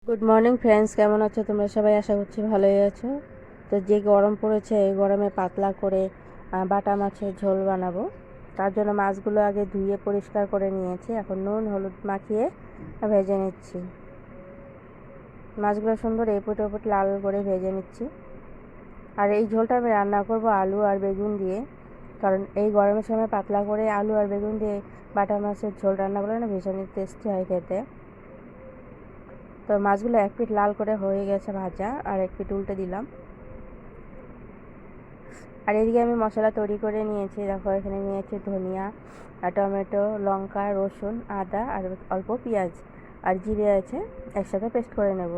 Good morning friends, কেমন আছো তোমরা সবাই? আশা করছি ভালোই আছো। তো যে গরম পড়েছে, এই গরমে পাতলা করে বাটা মাছের ঝোল বানাবো। তার জন্য মাছগুলো আগে ধুয়ে পরিষ্কার করে নিয়েছি। এখন নুন হলুদ মাখিয়ে ভেজে নিচ্ছি। মাছগুলো সুন্দর এপুট ওপুট লাল করে ভেজে নিচ্ছি। আর এই ঝোলটা আমি রান্না করব আলু আর বেগুন দিয়ে, কারণ এই গরমের সময় পাতলা করে আলু আর বেগুন দিয়ে বাটা মাছের ঝোল রান্না করলে না ভীষণই টেস্টি হয় খেতে। তো মাছগুলো এক পিঠ লাল করে হয়ে গেছে ভাজা, আর এক পিঠ উল্টে দিলাম। আর এদিকে আমি মশলা তৈরি করে নিয়েছি। দেখো, এখানে নিয়েছি ধনিয়া, টমেটো, লঙ্কা, রসুন, আদা আর অল্প পেঁয়াজ আর জিরে আছে, একসাথে পেস্ট করে নেব।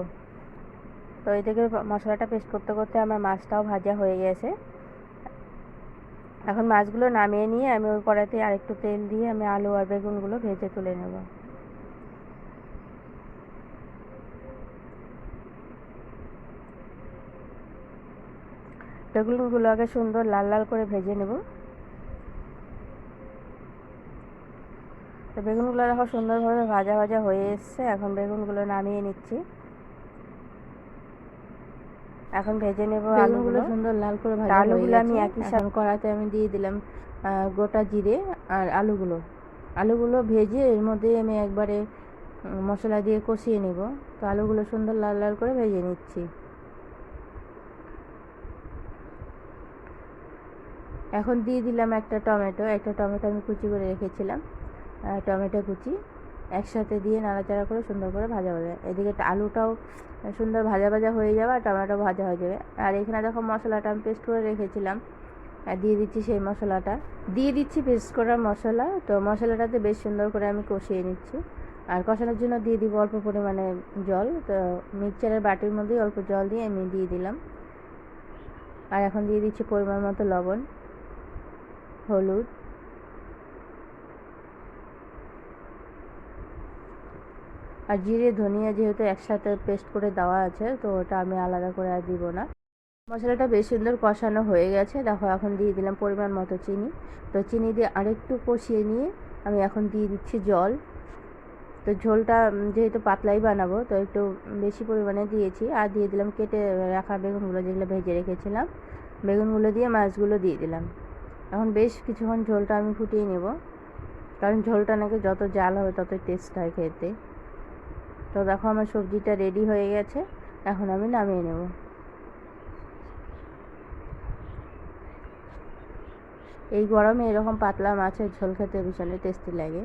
তো এদিকে মশলাটা পেস্ট করতে করতে আমার মাছটাও ভাজা হয়ে গেছে। এখন মাছগুলো নামিয়ে নিয়ে আমি ওই কড়াইতে আরেকটু তেল দিয়ে আমি আলু আর বেগুনগুলো ভেজে তুলে নেব। বেগুনগুলো আগে সুন্দর লাল লাল করে ভেজে নেব। তো বেগুনগুলো দেখো সুন্দরভাবে ভাজা ভাজা হয়ে এসছে। এখন বেগুনগুলো নামিয়ে নিচ্ছি। এখন ভেজে নেব আলুগুলো। সুন্দর লাল করে ভাজা হয়ে গেছে। আমি একই সাথে কড়াইতে আমি দিয়ে দিলাম গোটা জিরে আর আলুগুলো ভেজে এর মধ্যে আমি একবারে মশলা দিয়ে কষিয়ে নেব। তো আলুগুলো সুন্দর লাল লাল করে ভেজে নিচ্ছি। এখন দিয়ে দিলাম একটা টমেটো আমি কুচি করে রেখেছিলাম। টমেটো কুচি একসাথে দিয়ে নাড়াচাড়া করে সুন্দর করে ভাজা ভাজা, এদিকে আলুটাও সুন্দর ভাজা ভাজা হয়ে যাবে আর টমেটো ভাজা হয়ে যাবে। আর এখানে দেখো মশলাটা আমি পেস্ট করে রেখেছিলাম, দিয়ে দিচ্ছি সেই মশলাটা, দিয়ে দিচ্ছি পেস্ট করা মশলা। তো মশলাটাতে বেশ সুন্দর করে আমি কষিয়ে নিচ্ছি। আর কষানোর জন্য দিয়ে দিব অল্প পরিমাণে জল। তো মিক্সচারের বাটির মধ্যেই অল্প জল দিয়ে আমি দিয়ে দিলাম। আর এখন দিয়ে দিচ্ছি পরিমাণ মতো লবণ, হলুদ, আর জিরে ধনিয়া যেহেতু একসাথে পেস্ট করে দেওয়া আছে, তো ওটা আমি আলাদা করে আর দিব না। মশলাটা বেশ সুন্দর কষানো হয়ে গেছে। দেখো, এখন দিয়ে দিলাম পরিমাণ মতো চিনি। তো চিনি দিয়ে আরেকটু কষিয়ে নিয়ে আমি এখন দিয়ে দিচ্ছি জল। তো ঝোলটা যেহেতু পাতলাই বানাবো, তো একটু বেশি পরিমাণে দিয়েছি। আর দিয়ে দিলাম কেটে রাখা বেগুনগুলো, যেগুলো ভেজে রেখেছিলাম। বেগুনগুলো দিয়ে মাছগুলো দিয়ে দিলাম। এখন বেশ কিছুক্ষণ ঝোলটা আমি ফুটিয়ে নেব, কারণ ঝোলটা নাকি যত জাল হবে ততই টেস্ট হয় খেতে। তো দেখো, আমার সবজিটা রেডি হয়ে গেছে। এখন আমি নামিয়ে নেব। এই গরমে এরকম পাতলা মাছের ঝোল খেতে ভীষণই টেস্টি লাগে।